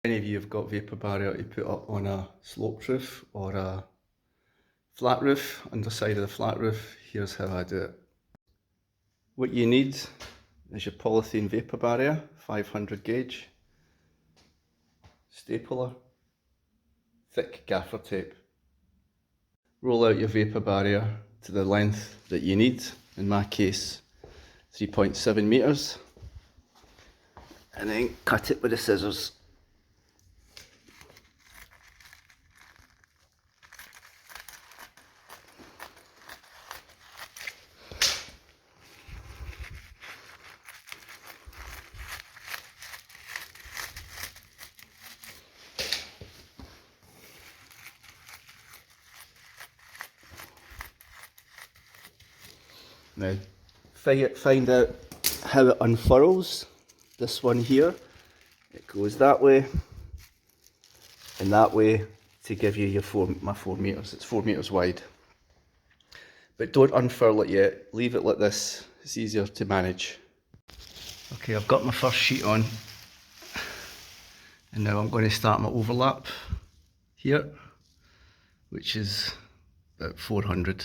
Any of you have got vapor barrier to put up on a sloped roof or a flat roof, underside of the flat roof, here's how I do it. What you need is your polythene vapor barrier, 500 gauge, stapler, thick gaffer tape. Roll out your vapor barrier to the length that you need, in my case 3.7 meters, and then cut it with the scissors. Now, find out how it unfurls. This one here, it goes that way and that way to give you my 4 meters. It's 4 meters wide. But don't unfurl it yet. Leave it like this. It's easier to manage. Okay, I've got my first sheet on, and now I'm going to start my overlap here, which is about 400.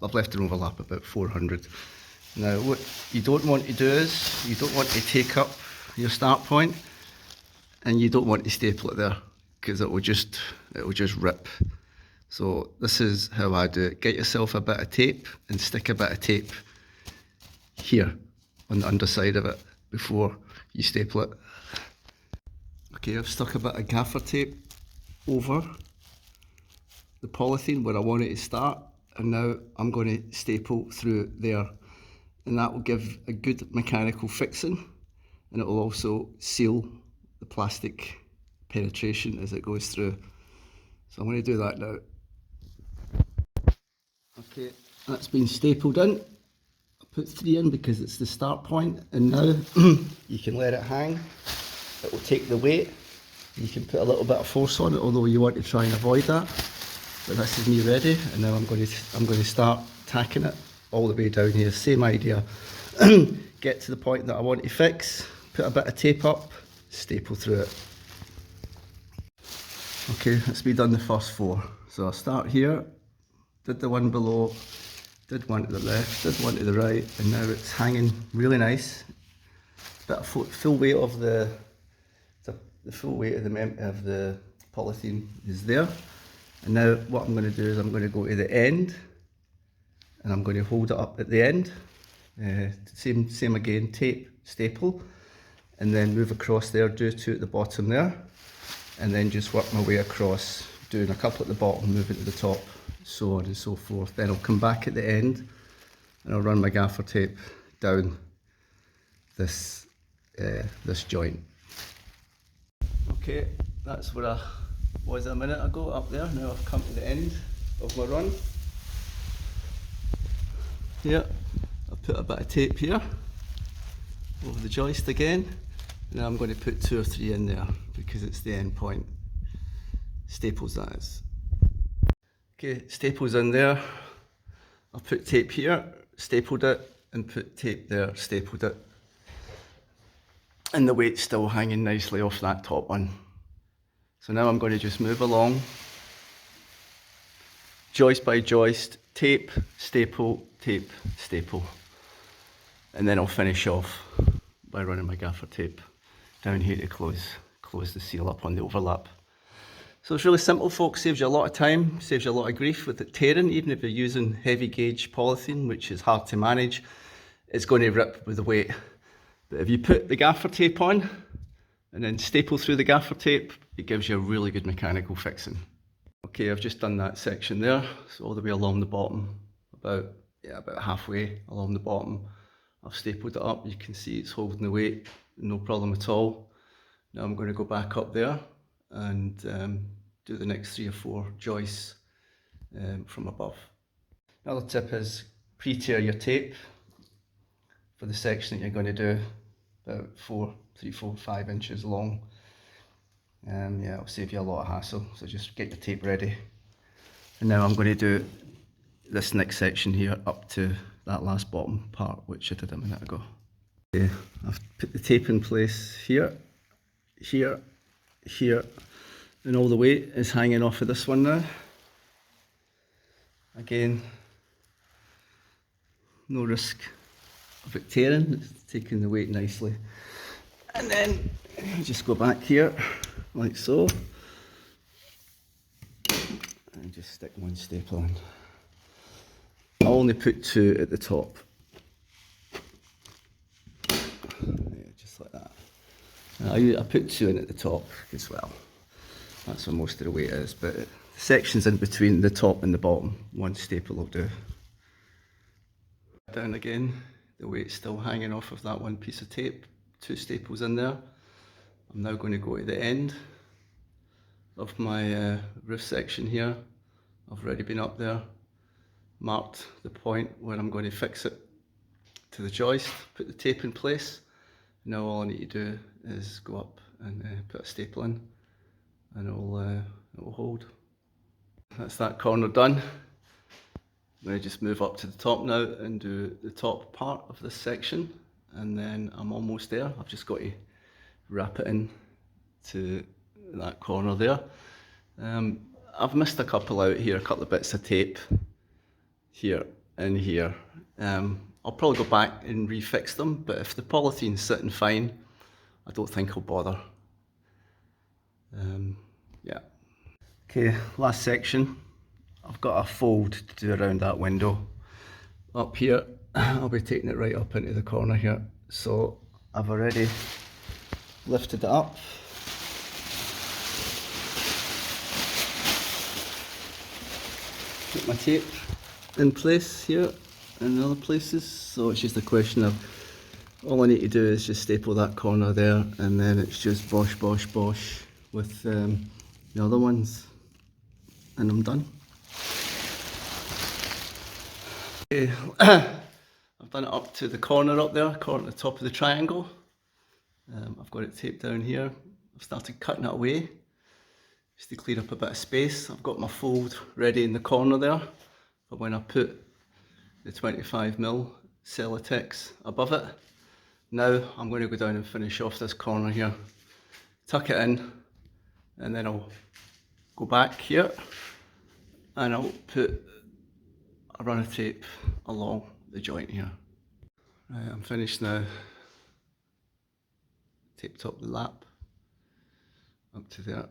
I've left an overlap about 400. Now what you don't want to do is, you don't want to take up your start point, and you don't want to staple it there, because it will just rip. So this is how I do it. Get yourself a bit of tape and stick a bit of tape here on the underside of it before you staple it. Okay, I've stuck a bit of gaffer tape over the polythene where I want it to start, and now I'm going to staple through there, and that will give a good mechanical fixing, and it will also seal the plastic penetration as it goes through. So I'm going to do that now. Okay, that's been stapled in. I put 3 in because it's the start point, and now you can let it hang. It will take the weight. You can put a little bit of force on it, although you want to try and avoid that. But this is me ready, and now I'm going to start tacking it all the way down here. Same idea. Get to the point that I want to fix, put a bit of tape up, staple through it. Okay, that's me done the first 4. So I'll start here, did the one below, did one to the left, did one to the right, and now it's hanging really nice. Bit of full weight of the full weight of the polythene is there. And now what I'm going to do is I'm going to go to the end, and I'm going to hold it up at the end. Same again, tape, staple, and then move across there, do 2 at the bottom there, and then just work my way across, doing a couple at the bottom, moving to the top, so on and so forth. Then I'll come back at the end, and I'll run my gaffer tape down this joint. Okay, that's where I was a minute ago, up there. Now I've come to the end of my run. Here, I've put a bit of tape here over the joist again. Now I'm going to put 2 or 3 in there because it's the end point. Staples, that is. Okay, staples in there. I've put tape here, stapled it, and put tape there, stapled it. And the weight's still hanging nicely off that top one. So now I'm going to just move along, joist by joist, tape, staple, and then I'll finish off by running my gaffer tape down here to close the seal up on the overlap. So it's really simple, folks. Saves you a lot of time, saves you a lot of grief with it tearing. Even if you're using heavy gauge polythene, which is hard to manage, it's going to rip with the weight. But if you put the gaffer tape on and then staple through the gaffer tape, it gives you a really good mechanical fixing. Okay, I've just done that section there, so all the way along the bottom, about halfway along the bottom. I've stapled it up. You can see it's holding the weight, no problem at all. Now I'm going to go back up there and do the next 3 or 4 joists from above. Another tip is pre-tear your tape for the section that you're going to do, about 3, 4, 5 inches long. Yeah, it'll save you a lot of hassle, so just get your tape ready. And now I'm going to do this next section here up to that last bottom part, which I did a minute ago. Okay, I've put the tape in place here, here, here, and all the weight is hanging off of this one now. Again, no risk of it tearing, it's taking the weight nicely. And then you just go back here, like so, and just stick one staple in. I'll only put 2 at the top. Yeah, just like that. I put 2 in at the top as well. That's where most of the weight is, but the sections in between the top and the bottom, 1 staple will do. Down again, the weight's still hanging off of that 1 piece of tape, 2 staples in there. I'm now going to go to the end of my roof section here. I've already been up there, marked the point where I'm going to fix it to the joist, put the tape in place. Now all I need to do is go up and put a staple in, and it'll hold. That's that corner done. I'm going to just move up to the top now and do the top part of this section, and then I'm almost there. I've just got to wrap it in to that corner there. I've missed a couple out here, a couple of bits of tape here and here. I'll probably go back and refix them, but if the polythene's sitting fine, I don't think I'll bother. Yeah. Okay, last section. I've got a fold to do around that window. Up here, I'll be taking it right up into the corner here. So I've already lifted it up. Put my tape in place here and other places. So it's just a question of, all I need to do is just staple that corner there, and then it's just bosh, bosh, bosh with the other ones, and I'm done. Okay, I've done it up to the corner up there, corner at the top of the triangle. I've got it taped down here. I've started cutting it away just to clear up a bit of space. I've got my fold ready in the corner there for when I put the 25mm Celotex above it. Now I'm going to go down and finish off this corner here, tuck it in, and then I'll go back here and I'll put a run of tape along the joint here. Right, I'm finished now. Taped up the lap up to there,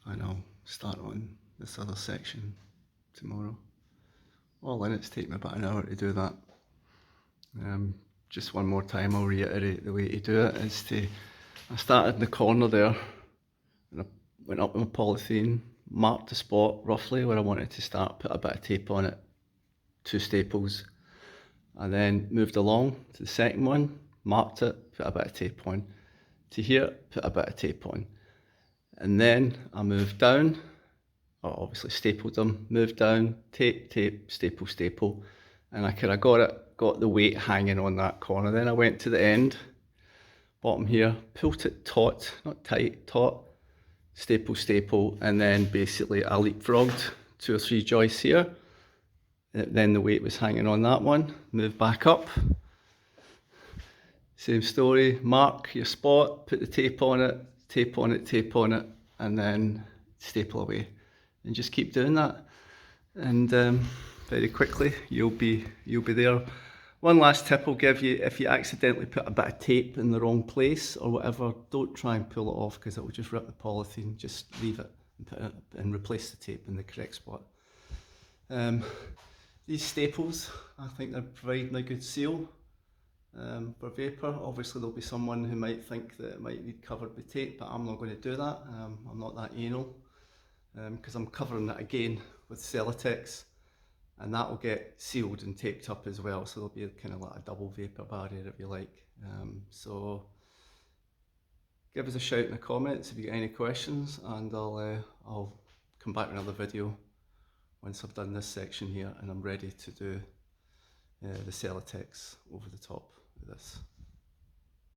and I'll start on this other section tomorrow. All in, it's taken me about an hour to do that. Just one more time, I'll reiterate the way to do it is I started in the corner there, and I went up with my polythene, marked the spot roughly where I wanted to start, put a bit of tape on it, 2 staples, and then moved along to the second one, marked it, put a bit of tape on, to here, put a bit of tape on, and then I moved down, obviously stapled them, moved down, tape, tape, staple, staple, and I kind of got the weight hanging on that corner. Then I went to the end, bottom here, pulled it taut, not tight, taut, staple, staple, and then basically I leapfrogged 2 or 3 joists here. Then the weight was hanging on that one, moved back up. Same story, mark your spot, put the tape on it, tape on it, tape on it, and then staple away. And just keep doing that. And very quickly, you'll be there. One last tip I'll give you: if you accidentally put a bit of tape in the wrong place or whatever, don't try and pull it off, because it will just rip the polythene. Just leave it and put it and replace the tape in the correct spot. These staples, I think they're providing a good seal for Vapour. Obviously there'll be someone who might think that it might need covered with tape, but I'm not going to do that. I'm not that anal, because I'm covering it again with Celotex, and that will get sealed and taped up as well, so there'll be kind of like a double vapour barrier if you like. So give us a shout in the comments if you get any questions, and I'll come back with another video once I've done this section here and I'm ready to do the Celotex over the top of this.